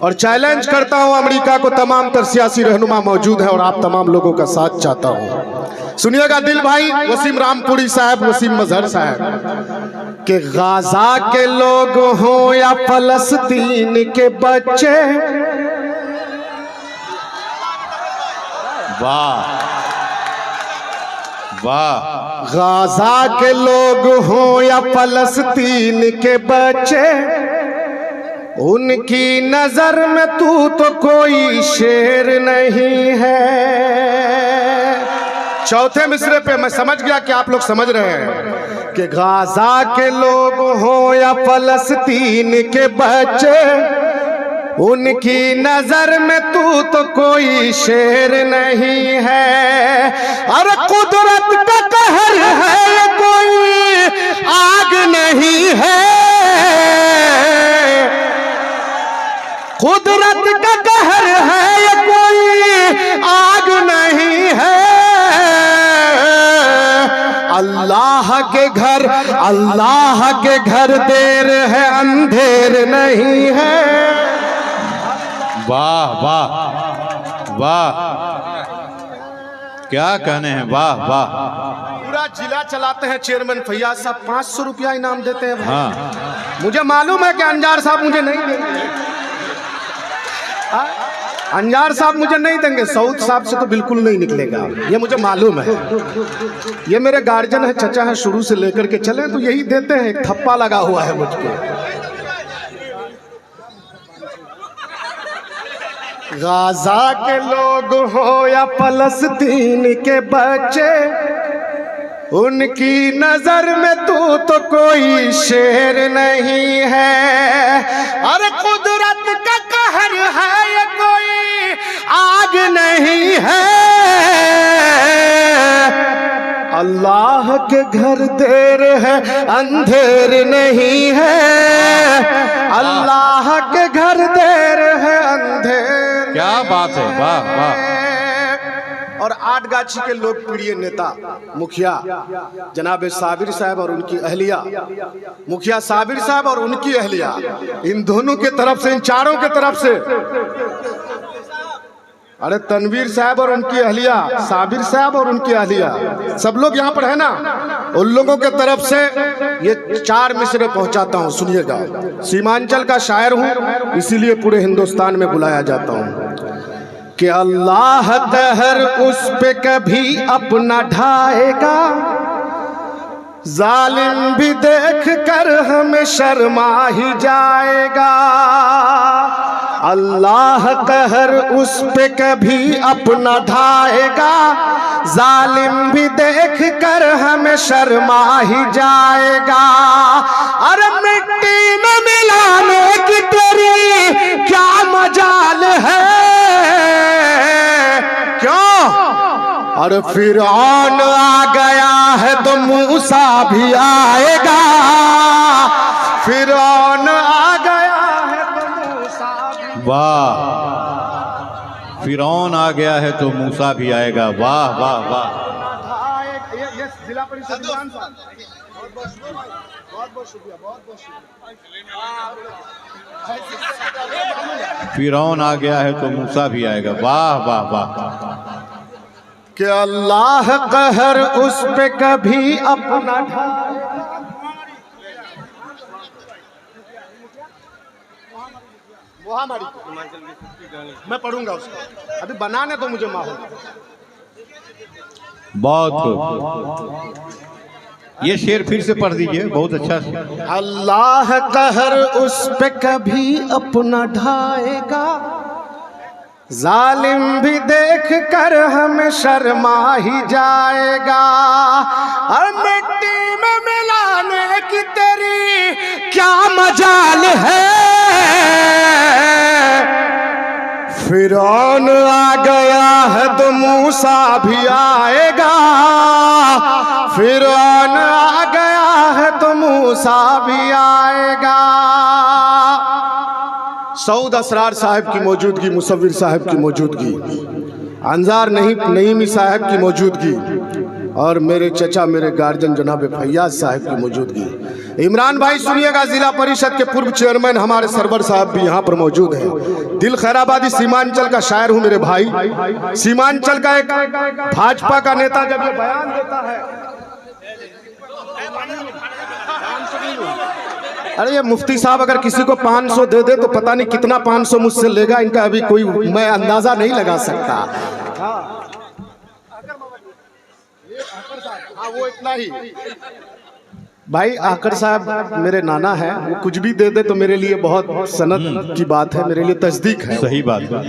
और चैलेंज करता हूं अमेरिका को, तमाम तर सियासी रहनुमा मौजूद है और आप तमाम लोगों का साथ चाहता हूं। सुनिएगा दिल भाई वसीम रामपुरी साहब, वसीम मजहर साहब कि गाजा के लोग हों या फलस्तीन के बच्चे, वाह वाह, गाजा के लोग हों या फलस्तीन के बच्चे, उनकी नजर में तू तो कोई शेर नहीं है। चौथे मिसरे पे मैं समझ गया कि आप लोग समझ रहे हैं कि गाजा के लोग हों या फलस्तीन के बच्चे, उनकी नजर में तू तो कोई शेर नहीं है। अरे कुदरत का कहर है कोई आग नहीं है, कुदरत का कहर है कोई आग नहीं है। अल्लाह के घर देर है अंधेर नहीं है। वाह वाह वाह, क्या कहने हैं, वाह वाह। पूरा जिला चलाते हैं चेयरमैन फैयाज साहब, 500 रुपया इनाम देते हैं। हाँ, मुझे मालूम है कि अंजार साहब मुझे नहीं देंगे, अंजार साहब मुझे नहीं देंगे, सऊद साहब से तो बिल्कुल नहीं निकलेगा, ये मुझे मालूम है। ये मेरे गार्जियन है, चचा है, शुरू से लेकर के चले तो यही देते हैं, एक थप्पा लगा हुआ है मुझको। गाजा के लोग हो या फलस्तीन के बच्चे, उनकी नजर में तू तो कोई शेर नहीं है। अरे कुदरत का कहर है ये कोई आग नहीं है। अल्लाह के घर देर है अंधेर नहीं है, अल्लाह के घर देर है अंधेर। क्या बात है, वाह वाह। और आठगाछी के लोकप्रिय नेता मुखिया जनाब साबिर साहब और उनकी अहलिया, मुखिया साबिर साहब और उनकी अहलिया, इन दोनों के तरफ से, इन चारों के तरफ से, अरे तनवीर साहब और उनकी अहलिया, साबिर साहब और उनकी अहलिया, सब लोग यहाँ पर है ना, उन लोगों के तरफ से ये 4 मिसरे पहुंचाता हूँ। सुनिएगा, सीमांचल का शायर हूँ इसीलिए पूरे हिंदुस्तान में बुलाया जाता हूँ कि अल्लाह कहर उस पे कभी अपना ढाएगा, जालिम भी देख कर हमें शर्मा ही जाएगा। अल्लाह कहर उस पे कभी अपना ढाएगा, जालिम भी देख कर हमें शर्मा ही जाएगा। अरे मिट्टी में मिलाने की तेरी क्या मजाल है, क्यों? और फिरौन आ गया है तो मूसा भी आएगा, फिरौन आ गया है तो मूसा भी। वाह, फिरौन आ गया है तो मूसा भी आएगा, वाह वाह वाह। ये जिला परिषद दीवान साहब, बहुत बहुत शुक्रिया, बहुत बहुत शुक्रिया। फिरौन आ गया है तो मूसा भी आएगा, वाह वाह वाह। कि अल्लाह कहर उस पे कभी अपना मैं पढ़ूंगा उसको, अभी बनाने तो मुझे माहौल। बहुत खूब, ये शेर फिर से पढ़ दीजिए, बहुत अच्छा। अल्लाह कहर उस पे कभी अपना ढाएगा, जालिम भी देख कर हमें शर्मा ही जाएगा। और मिट्टी में मिलाने की तेरी क्या मजाल है, फिरौन आ गया है तो मूसा भी आएगा, फिरौन आ गया है तो मूसा भी आएगा। सऊद असरार साहब की मौजूदगी, मुसव्विर साहब की मौजूदगी, अंजार नईमी साहब की मौजूदगी और मेरे चचा मेरे गार्जियन जनाब फैयाज साहब की मौजूदगी। इमरान भाई सुनिएगा, जिला परिषद के पूर्व चेयरमैन हमारे सरवर साहब भी यहाँ पर मौजूद हैं। दिल खैराबादी सीमांचल का शायर हूँ मेरे भाई। सीमांचल का एक भाजपा का नेता जब ये बयान देता है, अरे ये मुफ्ती साहब अगर किसी को 500 दे दे तो पता नहीं कितना 500 मुझसे लेगा, इनका अभी कोई मैं अंदाजा नहीं लगा सकता। हाँ वो इतना ही। भाई आकर साहब मेरे नाना है, वो कुछ भी दे दे तो मेरे लिए बहुत सनद की बात है, मेरे लिए तस्दीक है। सही बात है,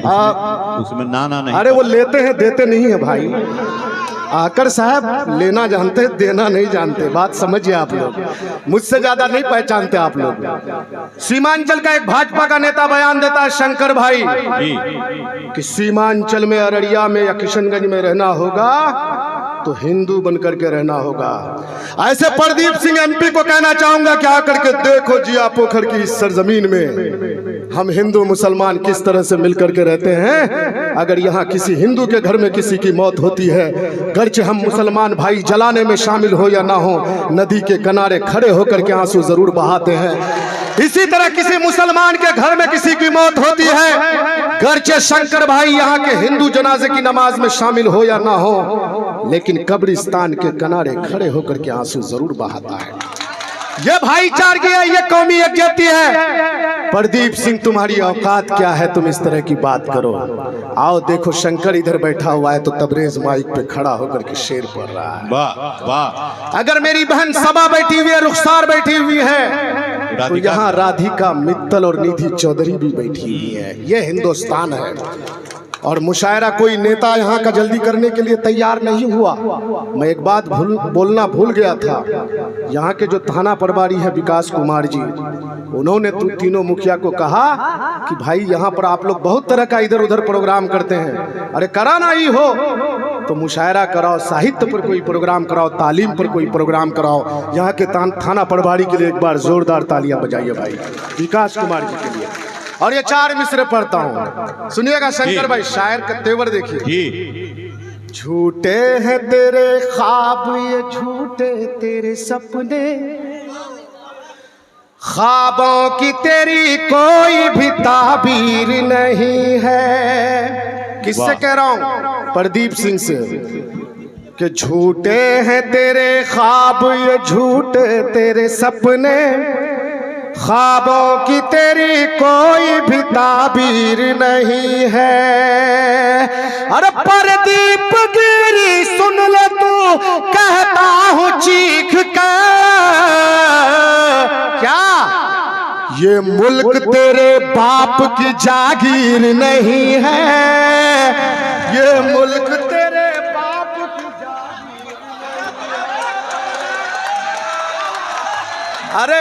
उसमें नाना नहीं। अरे वो लेते हैं देते नहीं है भाई। आकर साहब लेना जानते देना नहीं जानते, बात समझिए आप लोग, मुझसे ज्यादा नहीं पहचानते आप लोग। सीमांचल का एक भाजपा का नेता बयान देता है, शंकर भाई, कि सीमांचल में अररिया में या किशनगंज में रहना होगा तो हिंदू बनकर के रहना होगा। ऐसे प्रदीप सिंह एमपी को कहना चाहूंगा कि आकर के देखो जिया पोखर की इस सरजमीन में हम हिंदू मुसलमान किस तरह से मिलकर के रहते हैं। अगर यहाँ किसी हिंदू के घर में किसी की मौत होती है, गर्चे हम मुसलमान भाई जलाने में शामिल हो या ना हो, नदी के किनारे खड़े होकर के आंसू जरूर बहाते हैं। इसी तरह किसी मुसलमान के घर में किसी की मौत होती है, गर्चे शंकर भाई यहाँ के हिंदू जनाजे की नमाज में शामिल हो या ना हो, लेकिन कब्रिस्तान के किनारे खड़े होकर के आंसू जरूर बहाता है। ये भाईचारगी है, ये कौमी यकजहती है। प्रदीप सिंह तुम्हारी औकात क्या है, तुम इस तरह की बात करो। आओ देखो शंकर इधर बैठा हुआ है तो तबरेज माइक पे खड़ा होकर के शेर पढ़ रहा है। वाह वाह। अगर मेरी बहन सबा बैठी हुई है, रुखसार बैठी हुई है, तो यहाँ राधिका मित्तल और निधि चौधरी भी बैठी हुई है। ये हिंदुस्तान है। और मुशायरा कोई नेता यहाँ का जल्दी करने के लिए तैयार नहीं हुआ। मैं एक बात बोलना भूल गया था। यहाँ के जो थाना प्रभारी है विकास कुमार जी, उन्होंने तीनों मुखिया को कहा कि भाई यहाँ पर आप लोग बहुत तरह का इधर उधर प्रोग्राम करते हैं, अरे कराना ही हो तो मुशायरा कराओ, साहित्य पर कोई प्रोग्राम कराओ, तालीम पर कोई प्रोग्राम कराओ। यहाँ के थाना प्रभारी के लिए एक बार जोरदार तालियां बजाइए भाई विकास कुमार जी के लिए। और ये 4 मिसरे पढ़ता हूँ, सुनिएगा शंकर भाई, शायर का तेवर देखिए। झूठे हैं तेरे ख्वाब, ये झूठे तेरे सपने, ख्वाबों की तेरी कोई भी ताबीर नहीं है। किससे कह रहा हूँ? प्रदीप सिंह से, कि झूठे हैं तेरे ख्वाब, ये झूठे तेरे सपने, ख्वाबों की तेरी कोई भी ताबीर नहीं है। अरे प्रदीप गिरी सुन ले तू, कहता हूँ चीख कर, क्या ये मुल्क तेरे बाप की जागीर नहीं है, ये मुल्क तेरे बाप की जागीर। अरे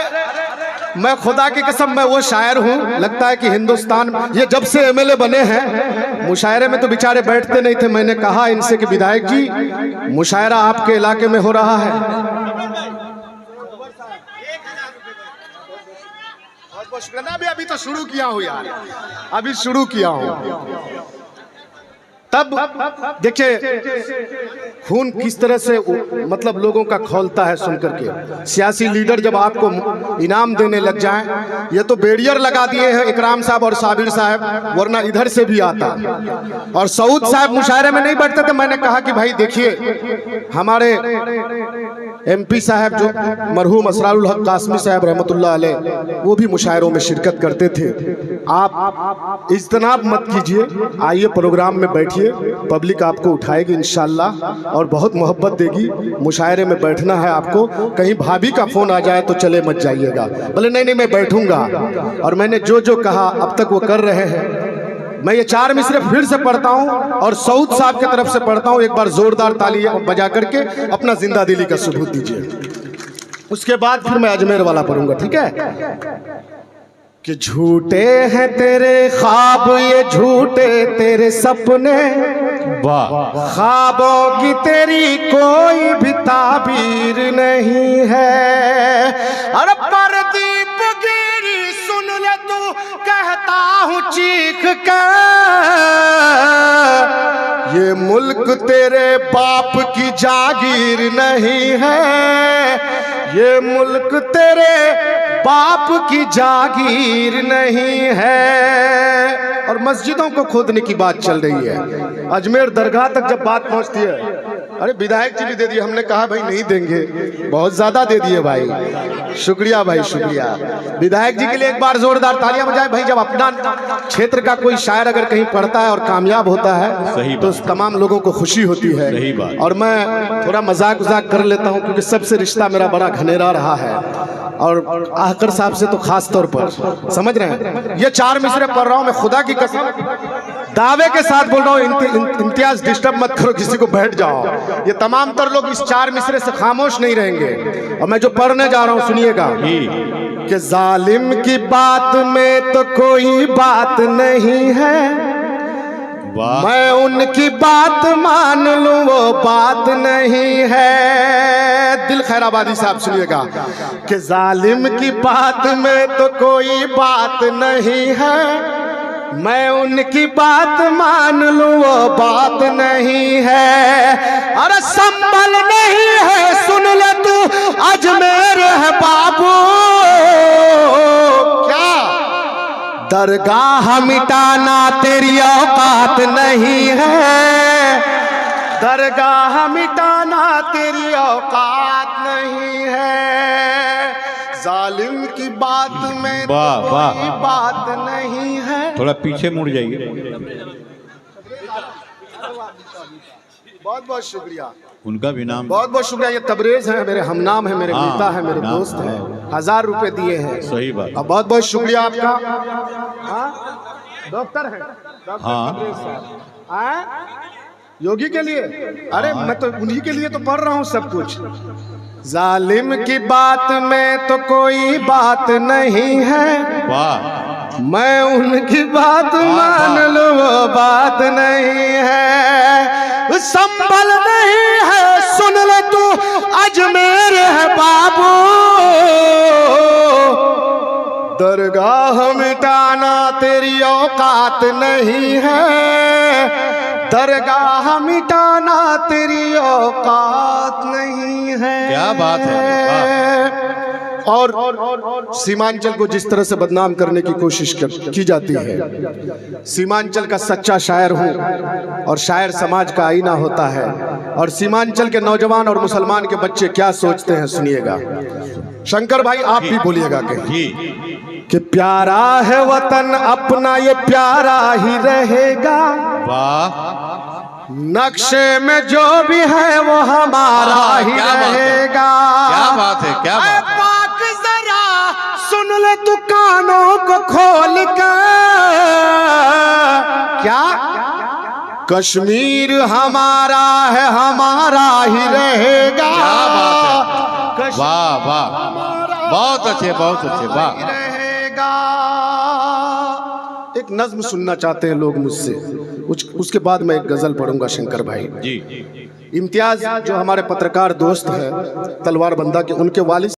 मैं खुदा की कसम, मैं वो शायर हूँ, लगता है कि हिंदुस्तान ये जब से एमएलए बने हैं, मुशायरे में तो बेचारे बैठते नहीं थे। मैंने कहा इनसे कि विधायक जी मुशायरा आपके इलाके में हो रहा है, अभी तो शुरू किया हूँ यार, अभी शुरू किया हूँ। तब देखिए खून किस तरह से मतलब लोगों का खौलता है सुनकर के। सियासी लीडर जब आपको इनाम देने लग जाएं, ये तो बैरियर लगा दिए हैं इकराम साहब और साबिर साहब, वरना इधर से भी आता। और सऊद साहब मुशायरे में नहीं बैठते थे। मैंने कहा कि भाई देखिए हमारे एमपी साहब जो मरहूम असरारुल हक कासमी साहब रहमतुल्लाह अलैह, वो भी मुशायरों में शिरकत करते थे। आप इज्तनाब मत कीजिए, आइए प्रोग्राम में बैठिए, पब्लिक आपको उठाएगी इंशाल्लाह और बहुत मोहब्बत देगी। मुशायरे में बैठना है आपको, कहीं भाभी का फोन आ जाए तो चले मत जाइएगा। बोले नहीं नहीं मैं बैठूंगा। और मैंने जो जो कहा अब तक वो कर रहे हैं। मैं ये 4 मिसरे फिर से पढ़ता हूँ और सऊद साहब की तरफ से पढ़ता हूँ। एक बार जोरदार ताली बजा करके अपना जिंदा दिली का सबूत दीजिए। उसके बाद फिर मैं अजमेर वाला पढ़ूंगा, ठीक है? कि झूठे हैं तेरे ख्वाब, ये झूठे तेरे सपने, ख्वाबों की तेरी कोई भी ताबीर नहीं है। अरे प्रदीप गिरी सुन ले तू, कहता हूँ चीख कर, ये मुल्क तेरे बाप की जागीर नहीं है, ये मुल्क तेरे बाप की जागीर नहीं है। और मस्जिदों को खोदने की बात चल रही है। अजमेर दरगाह तक जब बात पहुंचती है, अरे विधायक जी भी दे दिए, हमने कहा भाई नहीं देंगे, बहुत ज्यादा दे दिए भाई, शुक्रिया भाई शुक्रिया। विधायक जी के लिए एक बार जोरदार तालियां बजाएं भाई। जब अपना क्षेत्र का कोई शायर अगर कहीं पढ़ता है और कामयाब होता है तो तमाम लोगों को खुशी होती है। सही बात। और मैं थोड़ा मजाक कर लेता हूं क्योंकि सबसे रिश्ता मेरा बड़ा घनेरा रहा है, और आहकर साहब से तो खास तौर पर, समझ रहे हैं। ये 4 मिसरे पढ़ रहा हूं मैं, खुदा की कसम दावे के साथ बोल रहा हूं, इम्तियाज डिस्टर्ब मत करो किसी को, बैठ जाओ। ये तमाम तर लोग इस 4 मिसरे से खामोश नहीं रहेंगे। और मैं जो पढ़ने जा रहा हूं सुनिएगा कि जालिम की बात में तो कोई बात नहीं है, मैं उनकी बात मान लूं वो बात नहीं है। दिल खैराबादी साहब सुनिएगा कि जालिम की बात में तो कोई बात नहीं है, मैं उनकी बात मान लूं वो बात नहीं है। अरे संभल नहीं है सुन ले तू अजमेर है बाबू, क्या दरगाह मिटाना तेरी औकात नहीं है, दरगाह मिटाना तेरी औकात नहीं है। जालिम की बात में तो कोई बात नहीं है। थोड़ा पीछे मुड़ जाइए। बहुत बहुत शुक्रिया, उनका भी नाम बहुत बहुत शुक्रिया। ये तबरेज है, मेरे हमनाम है, मेरे नेता है, मेरे दोस्त हैं, 1000 रुपए दिए हैं। सही बात। अब बहुत बहुत शुक्रिया आपका। डॉक्टर है, योगी के लिए, अरे मैं तो उन्हीं के लिए तो पढ़ रहा हूँ सब कुछ। जालिम की बात में तो कोई बात नहीं है, वाह, मैं उनकी बात मान लूं वो बात नहीं है। संभल नहीं है सुन ले तू अजमेर है बाबू, दरगाह मिटाना तेरी औकात नहीं है, दरगाह मिटाना तेरी औकात नहीं है। क्या बात है। और सीमांचल को जिस तरह से बदनाम करने की कोशिश की जाती है, सीमांचल का सच्चा शायर हूँ और शायर समाज का आईना होता है। और सीमांचल के नौजवान और मुसलमान के बच्चे क्या सोचते हैं सुनिएगा। शंकर भाई आप भी बोलिएगा कि प्यारा है वतन अपना ये प्यारा ही रहेगा, वाह, नक्शे में जो भी है वो हमारा ही रहेगा। क्या बात है, क्या बात है। पाक जरा सुन ले तू कानों को खोल कर, क्या कश्मीर हमारा है हमारा ही रहेगा। क्या बात है, वाह वाह, बहुत अच्छे बहुत अच्छे, वाह। एक नज्म सुनना चाहते हैं लोग मुझसे, उसके बाद मैं एक गजल पढ़ूंगा शंकर भाई जी। इम्तियाज जो हमारे पत्रकार दोस्त हैं तलवार बंदा के, उनके वालिद